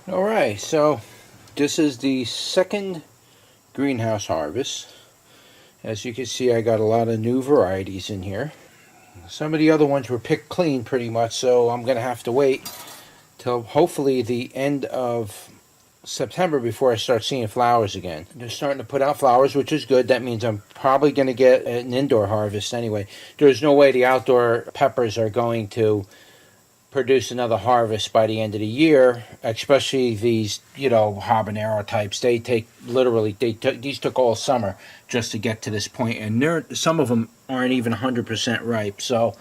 Alright, so this is the second greenhouse harvest. As you can see, I got a lot of new varieties in here. Some of the other ones were picked clean pretty much, so I'm going to have to wait till hopefully the end of September before I start seeing flowers again. They're starting to put out flowers, which is good. That means I'm probably going to get an indoor harvest anyway. There's no way the outdoor peppers are going to produce another harvest by the end of the year, especially these, habanero types. They take literally, these took all summer just to get to this point, and some of them aren't even 100% ripe, so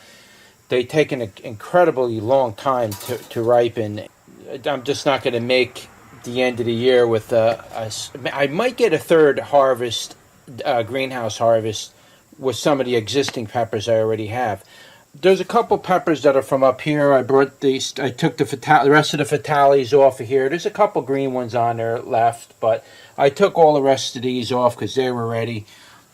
they take an incredibly long time to ripen. I'm just not going to make the end of the year with I might get a third harvest, greenhouse harvest, with some of the existing peppers I already have. There's a couple peppers that are from up here. I brought these. I took the rest of the fatales off of here. There's a couple green ones on there left, but I took all the rest of these off because they were ready.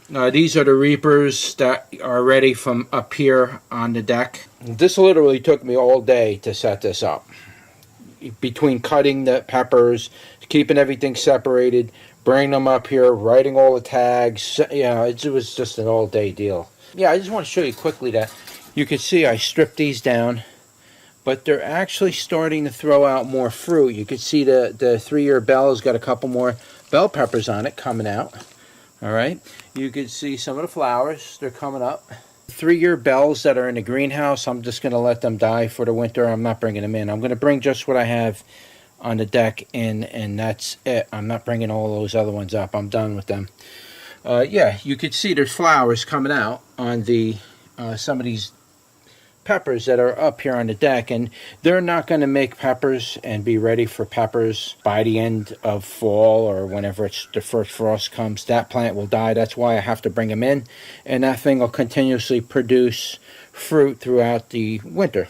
These are the reapers that are ready from up here on the deck. This literally took me all day to set this up. Between cutting the peppers, keeping everything separated, bringing them up here, writing all the tags. It was just an all-day deal. Yeah, I just want to show you quickly that you can see I stripped these down, but they're actually starting to throw out more fruit. You can see the 3-year bell has got a couple more bell peppers on it coming out. All right, you can see some of the flowers, they're coming up. 3-year bells that are in the greenhouse, I'm just going to let them die for the winter. I'm not bringing them in. I'm going to bring just what I have on the deck in, and that's it. I'm not bringing all those other ones up. I'm done with them. Yeah, you can see there's flowers coming out on the some of these peppers that are up here on the deck, and they're not going to make peppers and be ready for peppers by the end of fall or whenever the first frost comes. That plant will die. That's why I have to bring them in, and that thing will continuously produce fruit throughout the winter.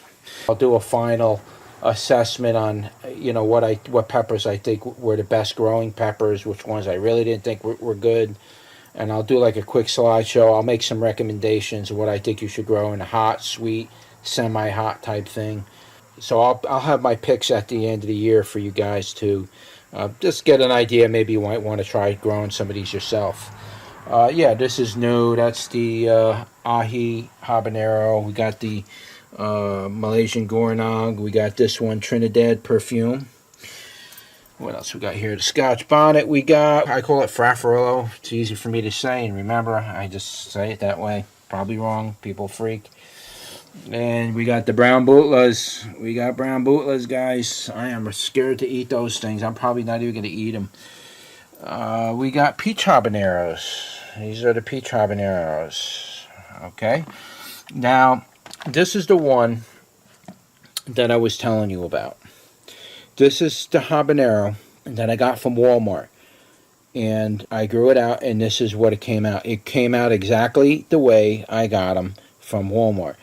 I'll do a final assessment on what peppers I think were the best growing peppers, which ones I really didn't think were good, and I'll do like a quick slideshow. I'll make some recommendations of what I think you should grow in a hot, sweet, semi-hot type thing. So I'll have my picks at the end of the year for you guys to just get an idea. Maybe you might want to try growing some of these yourself. Yeah, this is new. That's the ahi habanero. We got the Malaysian gournog. We got this one, Trinidad perfume. What else we got here? The Scotch bonnet we got. I call it Fraffarillo. It's easy for me to say, and remember, I just say it that way. Probably wrong. People freak. And we got the brown Bhutlahs. We got brown Bhutlahs, guys. I am scared to eat those things. I'm probably not even going to eat them. We got peach habaneros. These are the peach habaneros. Okay. Now, this is the one that I was telling you about. This is the habanero that I got from Walmart. And I grew it out, and this is what it came out. It came out exactly the way I got them from Walmart.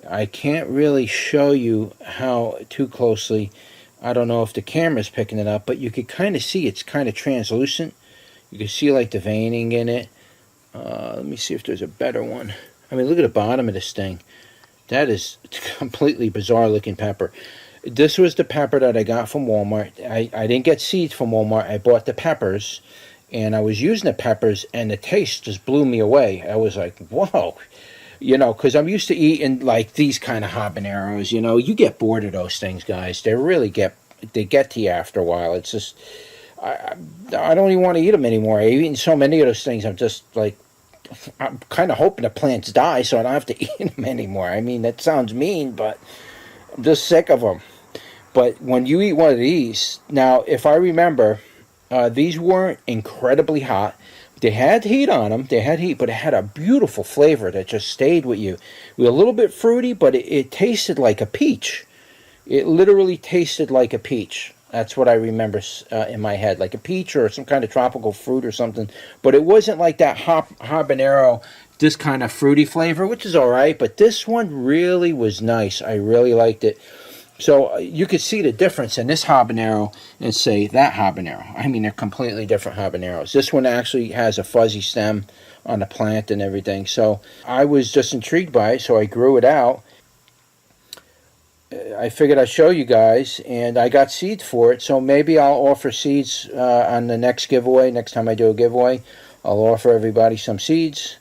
I can't really show you how too closely. I don't know if the camera's picking it up, but you could kind of see it's kind of translucent. You can see like the veining in it. Let me see if there's a better one. I mean, look at the bottom of this thing. That is completely bizarre looking pepper. This was the pepper that I got from Walmart. I didn't get seeds from Walmart. I bought the peppers, and I was using the peppers, and the taste just blew me away. I was like, whoa. Because I'm used to eating like these kind of habaneros. You get bored of those things, guys. They get to you after a while. It's just, I don't even want to eat them anymore. I've eaten so many of those things. I'm kind of hoping the plants die so I don't have to eat them anymore. I mean, that sounds mean, but I'm just sick of them. But when you eat one of these, now, if I remember, these weren't incredibly hot. They had heat on them. They had heat, but it had a beautiful flavor that just stayed with you. It was a little bit fruity, but it tasted like a peach. It literally tasted like a peach. That's what I remember in my head, like a peach or some kind of tropical fruit or something. But it wasn't like that habanero, this kind of fruity flavor, which is all right. But this one really was nice. I really liked it. So you could see the difference in this habanero and say that habanero. I mean, they're completely different habaneros. This one actually has a fuzzy stem on the plant and everything. So I was just intrigued by it, so I grew it out. I figured I'd show you guys, and I got seeds for it, so maybe I'll offer seeds on the next giveaway. Next time I do a giveaway, I'll offer everybody some seeds.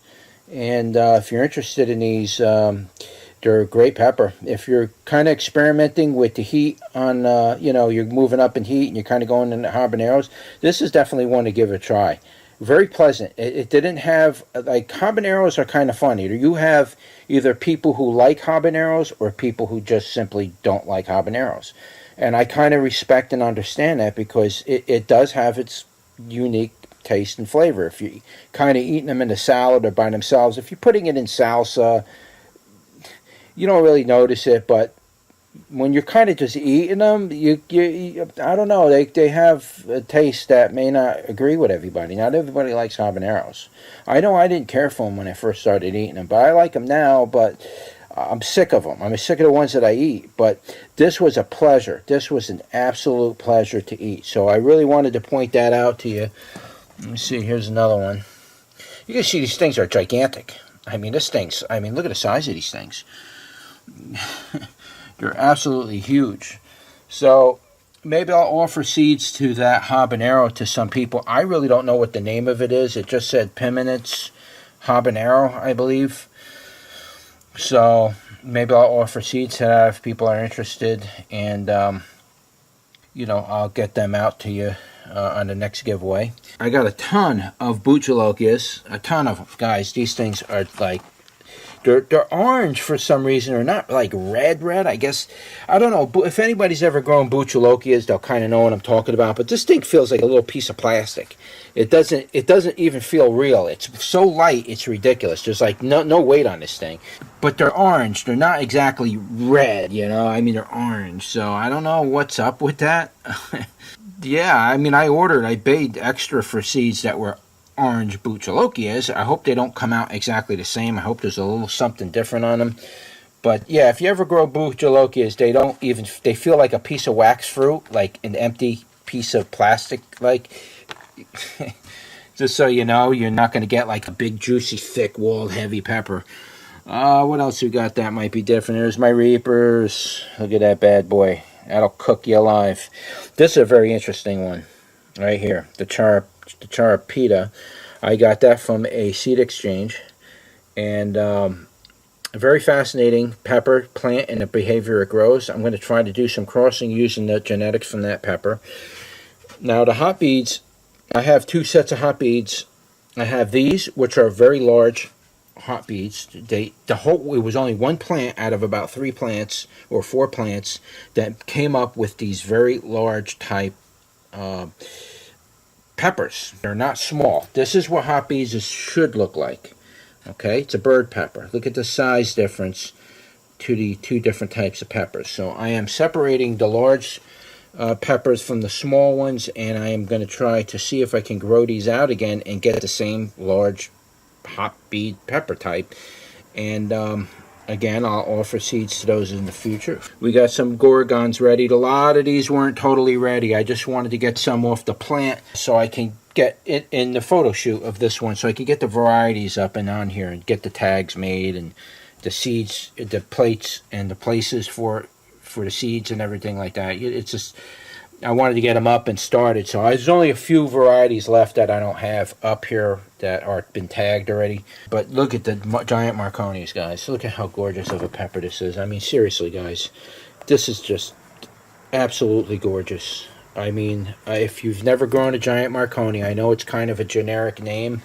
And if you're interested in these, they're a great pepper. If you're kind of experimenting with the heat on, you're moving up in heat and you're kind of going into habaneros, this is definitely one to give a try. Very pleasant. It didn't have, like, habaneros are kind of funny. You have either people who like habaneros or people who just simply don't like habaneros. And I kind of respect and understand that, because it does have its unique taste and flavor. If you're kind of eating them in a salad or by themselves, if you're putting it in salsa, you don't really notice it, but when you're kind of just eating them, you I don't know, they have a taste that may not agree with everybody. Not everybody likes habaneros. I know I didn't care for them when I first started eating them, but I like them now, but I'm sick of them. I'm sick of the ones that I eat, but this was a pleasure. This was an absolute pleasure to eat, so I really wanted to point that out to you. Let me see, here's another one. You can see these things are gigantic. I mean, look at the size of these things. They're absolutely huge. So maybe I'll offer seeds to that habanero to some people. I really don't know what the name of it is. It just said Piminets habanero, I believe. So maybe I'll offer seeds to that if people are interested. And, I'll get them out to you on the next giveaway. I got a ton of Bhutlah, a ton of them. Guys, these things are like, they're orange for some reason, or not like red, I guess. I don't know. If anybody's ever grown Bhutlah, they'll kind of know what I'm talking about. But this thing feels like a little piece of plastic. It doesn't even feel real. It's so light, it's ridiculous. There's like no weight on this thing. But they're orange. They're not exactly red, I mean, they're orange. So I don't know what's up with that. Yeah, I mean, I paid extra for seeds that were orange Bhutlah. I hope they don't come out exactly the same. I hope there's a little something different on them. But yeah, if you ever grow Bhutlah, they feel like a piece of wax fruit, like an empty piece of plastic. Like, just so you know, you're not going to get like a big, juicy, thick, walled, heavy pepper. What else we got that might be different? There's my Reapers. Look at that bad boy. That'll cook you alive. This is a very interesting one right here. The Charapita. I got that from a seed exchange, and a very fascinating pepper plant and the behavior it grows. I'm going to try to do some crossing using the genetics from that pepper. Now the hot beads, I have two sets of hot beads. I have these, which are very large hot beads. It was only one plant out of about 3 plants or 4 plants that came up with these very large type peppers. They're not small. This is what hot beads should look like. Okay, it's a bird pepper. Look at the size difference to the 2 different types of peppers. So I am separating the large peppers from the small ones, and I am going to try to see if I can grow these out again and get the same large hot bead pepper type. And again, I'll offer seeds to those in the future. We got some Gorgons ready. A lot of these weren't totally ready. I just wanted to get some off the plant so I can get it in the photo shoot of this one, so I can get the varieties up and on here and get the tags made and the seeds, the plates and the places for the seeds and everything like that. It's just, I wanted to get them up and started. So there's only a few varieties left that I don't have up here that are been tagged already. But look at the giant Marconis, guys. Look at how gorgeous of a pepper this is. I mean, seriously, guys, this is just absolutely gorgeous. I mean, if you've never grown a giant Marconi, I know it's kind of a generic name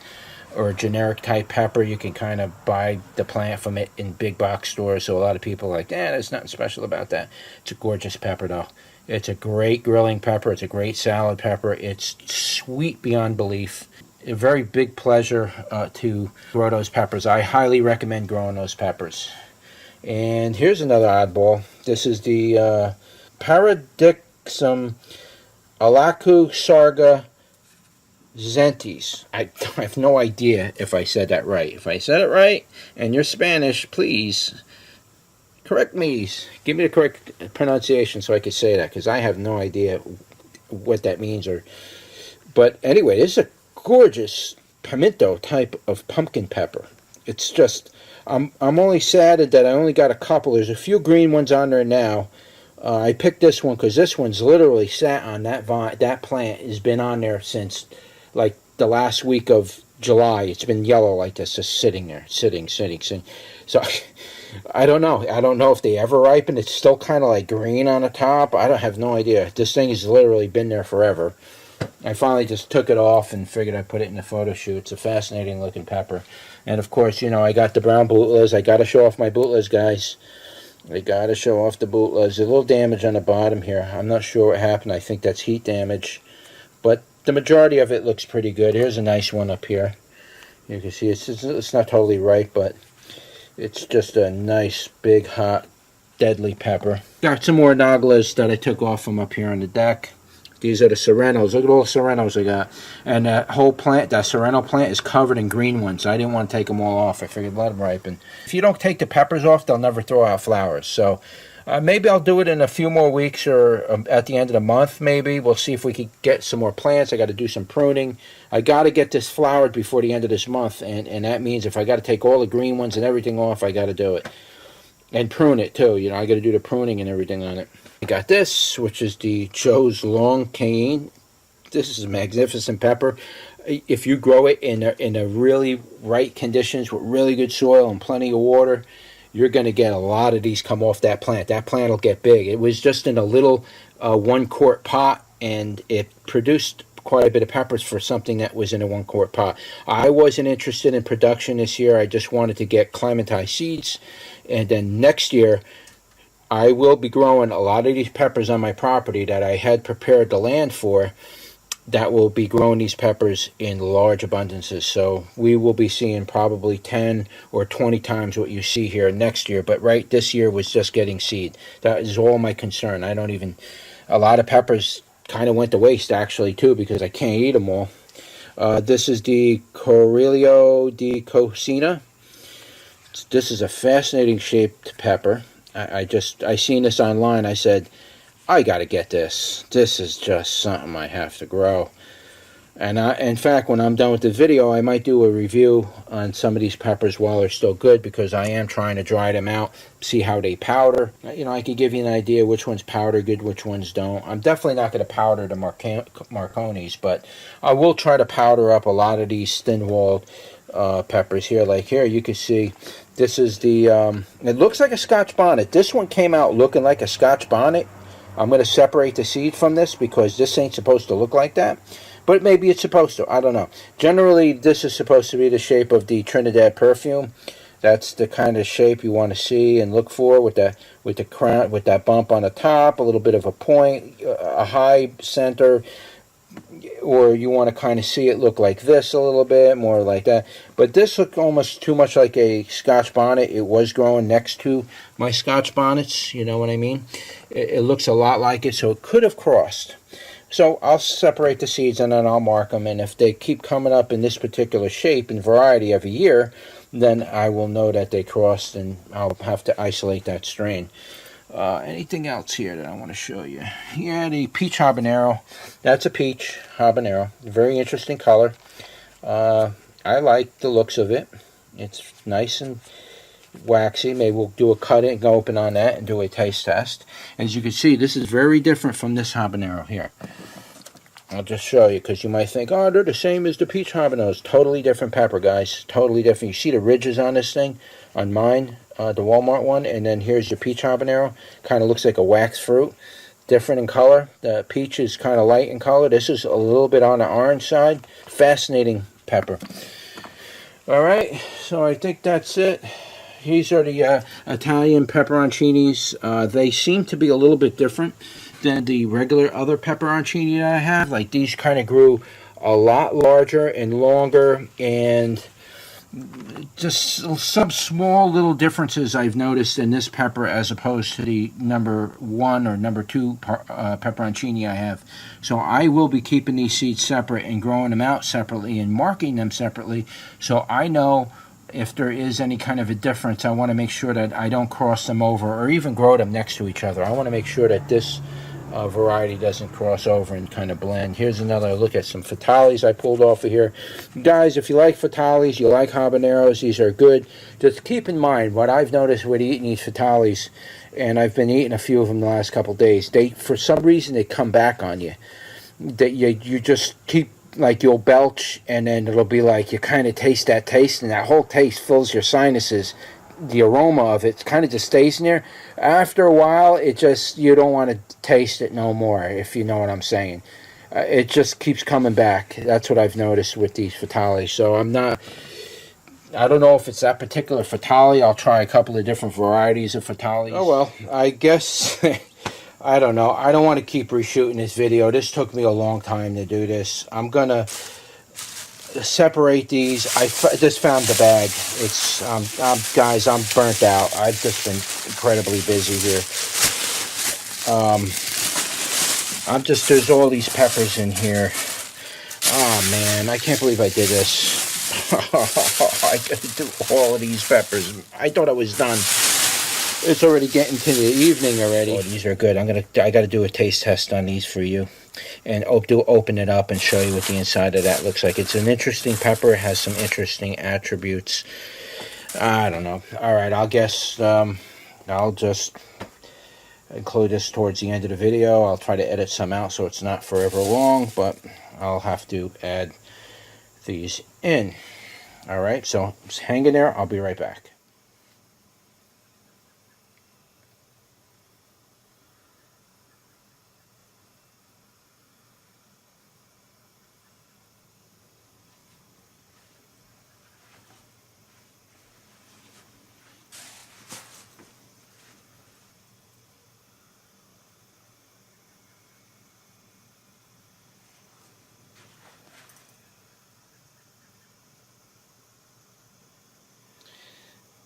or a generic type pepper. You can kind of buy the plant from it in big box stores. So a lot of people are like, there's nothing special about that. It's a gorgeous pepper, though. It's a great grilling pepper. It's a great salad pepper. It's sweet beyond belief. A very big pleasure to grow those peppers. I highly recommend growing those peppers. And here's another oddball. This is the Paradicsom Alaku Sarga Szentes. I have no idea if I said that right. If I said it right and you're Spanish, please correct me. Give me the correct pronunciation so I can say that, because I have no idea what that means. But anyway, this is a gorgeous pimento type of pumpkin pepper. It's just, I'm only saddened that I only got a couple. There's a few green ones on there now, I picked this one because this one's literally sat on that plant has been on there since like the last week of July. It's been yellow like this, just sitting there, sitting. So I don't know. I don't know if they ever ripen. It's still kind of like green on the top. I don't have no idea. This thing has literally been there forever. I finally just took it off and figured I'd put it in the photo shoot. It's a fascinating looking pepper. And of course, you know, I got the brown Bhutlahs. I got to show off my Bhutlas, guys. I got to show off the Bhutlas. A little damage on the bottom here. I'm not sure what happened. I think that's heat damage. But the majority of it looks pretty good. Here's a nice one up here. You can see it's not totally ripe, but it's just a nice, big, hot, deadly pepper. Got some more Naglas that I took off from up here on the deck. These are the Serenos. Look at all the Serenos I got. And that whole plant, that Sereno plant, is covered in green ones. I didn't want to take them all off. I figured let them ripen. If you don't take the peppers off, they'll never throw out flowers. So maybe I'll do it in a few more weeks or at the end of the month maybe. We'll see if we can get some more plants. I got to do some pruning. I got to get this flowered before the end of this month. And that means if I got to take all the green ones and everything off, I got to do it. And prune it too. You know, I got to do the pruning and everything on it. I got this, which is the Joe's Long Cane. This is a magnificent pepper. If you grow it in a really right conditions with really good soil and plenty of water, you're going to get a lot of these come off that plant. That plant will get big. It was just in a little 1-quart pot, and it produced quite a bit of peppers for something that was in a 1-quart pot. I wasn't interested in production this year. I just wanted to get clementine seeds, and then next year I will be growing a lot of these peppers on my property that I had prepared the land for, that will be growing these peppers in large abundances. So we will be seeing probably 10 or 20 times what you see here next year. But right, this year was just getting seed. That is all my concern. I don't even, a lot of peppers kind of went to waste actually too, because I can't eat them all. This is the Corelio di Cocina. This is a fascinating shaped pepper. I seen this online. I said, I got to get this. This is just something I have to grow. And in fact, when I'm done with the video, I might do a review on some of these peppers while they're still good, because I am trying to dry them out, see how they powder. You know, I can give you an idea which ones powder good, which ones don't. I'm definitely not going to powder the Marconis, but I will try to powder up a lot of these thin-walled peppers here. Like here, you can see this is the, it looks like a Scotch bonnet. This one came out looking like a Scotch bonnet. I'm going to separate the seed from this because this ain't supposed to look like that. But maybe it's supposed to. I don't know. Generally, this is supposed to be the shape of the Trinidad perfume. That's the kind of shape you want to see and look for, with the crown, with that bump on the top, a little bit of a point, a high center. Or you want to kind of see it look like this a little bit, more like that. But this looked almost too much like a Scotch bonnet. It was growing next to my Scotch bonnets, you know what I mean? It looks a lot like it, so it could have crossed. So I'll separate the seeds and then I'll mark them. And if they keep coming up in this particular shape and variety every year, then I will know that they crossed, and I'll have to isolate that strain. Anything else here that I want to show you? Yeah, the peach habanero. That's a peach habanero. Very interesting color. I like the looks of it. It's nice and waxy. Maybe we'll do a cut and go open on that and do a taste test. As you can see, this is very different from this habanero here. I'll just show you, because you might think, oh, they're the same as the peach habaneros. Totally different pepper, guys. Totally different. You see the ridges on this thing? On mine, the Walmart one, and then here's your peach habanero. Kind of looks like a wax fruit. Different in color. The peach is kind of light in color. This is a little bit on the orange side. Fascinating pepper. All right, so I think that's it. These are the Italian pepperoncinis. They seem to be a little bit different than the regular other pepperoncini that I have. Like, these kind of grew a lot larger and longer, and just some small little differences I've noticed in this pepper as opposed to the number 1 or number 2 pepperoncini I have. So I will be keeping these seeds separate and growing them out separately and marking them separately, so I know if there is any kind of a difference. I want to make sure that I don't cross them over or even grow them next to each other. I want to make sure that this variety doesn't cross over and kind of blend. Here's another look at some Fatalis I pulled off of here. Guys, if you like Fatalis, you like habaneros, these are good. Just keep in mind what I've noticed with eating these Fatalis and I've been eating a few of them the last couple days. They, for some reason, they come back on you. That you just keep, like, you'll belch, and then it'll be like you kind of taste that taste, and that whole taste fills your sinuses. The aroma of it kind of just stays in there. After a while, it just, you don't want to taste it no more, if you know what I'm saying. It just keeps coming back. That's what I've noticed with these Fatali. So I don't know if it's that particular Fatali. I'll try a couple of different varieties of Fatalis. Oh well, I guess, I don't know. I don't want to keep reshooting this video. This took me a long time to do this. I'm going to separate these. I just found the bag. It's guys, I'm burnt out. I've just been incredibly busy here. There's all these peppers in here. Oh man, I can't believe I did this. I gotta do all of these peppers. I thought I was done. It's already getting to the evening already. Oh, these are good. I gotta do a taste test on these for you, and open it up and show you what the inside of that looks like. It's an interesting pepper. It has some interesting attributes. I don't know. All right, I'll guess. I'll just include this towards the end of the video. I'll try to edit some out so it's not forever long, but I'll have to add these in. All right, so just hang in there. I'll be right back.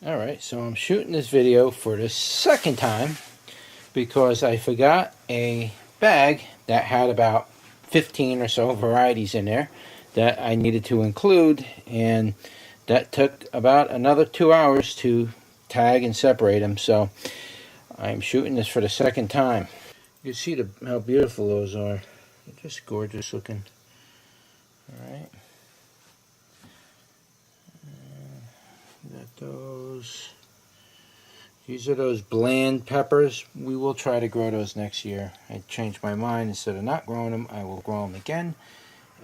Alright, so I'm shooting this video for the second time because I forgot a bag that had about 15 or so varieties in there that I needed to include, and that took about another 2 hours to tag and separate them, so I'm shooting this for the second time. You see how beautiful those are. They're just gorgeous looking. Alright. Got those. These are those bland peppers. We will try to grow those next year. I changed my mind. Instead of not growing them, I will grow them again,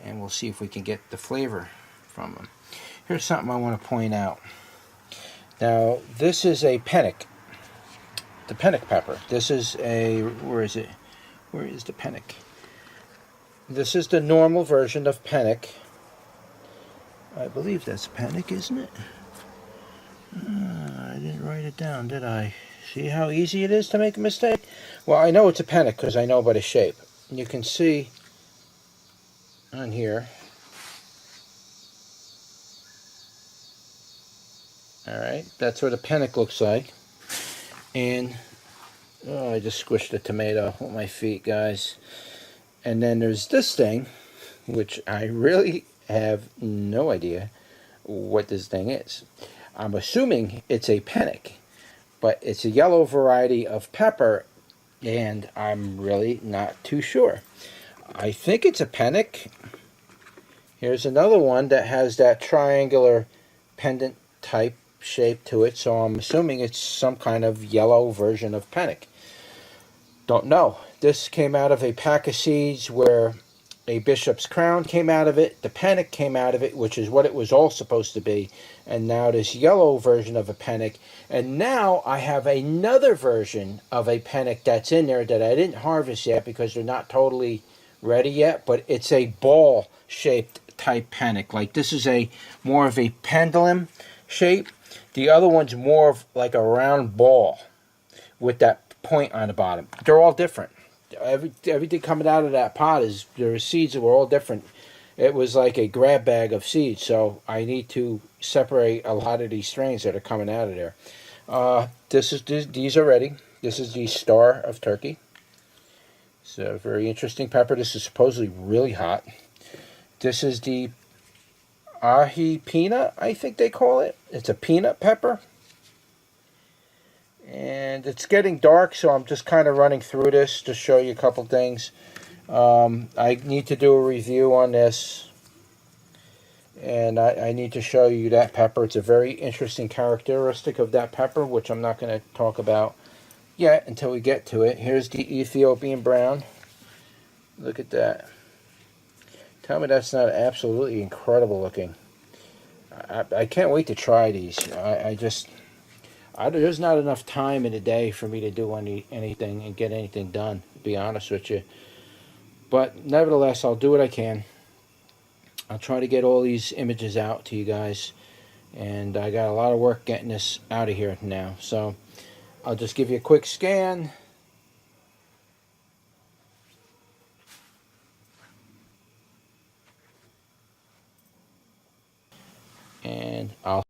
and we'll see if we can get the flavor from them. Here's something I want to point out. Now, this is a pennick. The pennick pepper. This is a, where is it? Where is the pennick? This is the normal version of pennick. I believe that's pennick, isn't it? I didn't write it down, did I? See how easy it is to make a mistake? Well, I know it's a pennick because I know by the shape. You can see on here. Alright, that's what a pennick looks like. And, oh, I just squished a tomato with my feet, guys. And then there's this thing, which I really have no idea what this thing is. I'm assuming it's a pennick, but it's a yellow variety of pepper, and I'm really not too sure. I think it's a pennick. Here's another one that has that triangular pendant type shape to it, so I'm assuming it's some kind of yellow version of pennick. Don't know. This came out of a pack of seeds where a bishop's crown came out of it, the pennick came out of it, which is what it was all supposed to be, and now this yellow version of a pennick, and now I have another version of a pennick that's in there that I didn't harvest yet because they're not totally ready yet, but it's a ball-shaped type pennick. Like, this is a more of a pendulum shape. The other one's more of like a round ball with that point on the bottom. They're all different. Everything coming out of that pot is, there are seeds that were all different. It was like a grab bag of seeds, so I need to separate a lot of these strains that are coming out of there. These are ready. This is the Star of Turkey. It's a very interesting pepper. This is supposedly really hot. This is the ahi peanut, I think they call it. It's a peanut pepper. And it's getting dark, so I'm just kind of running through this to show you a couple things. I need to do a review on this, and I need to show you that pepper. It's a very interesting characteristic of that pepper, which I'm not going to talk about yet until we get to it. Here's the Ethiopian brown. Look at that. Tell me that's not absolutely incredible looking. I can't wait to try these. There's not enough time in a day for me to do anything and get anything done, to be honest with you. But nevertheless, I'll do what I can. I'll try to get all these images out to you guys. And I got a lot of work getting this out of here now. So I'll just give you a quick scan. And I'll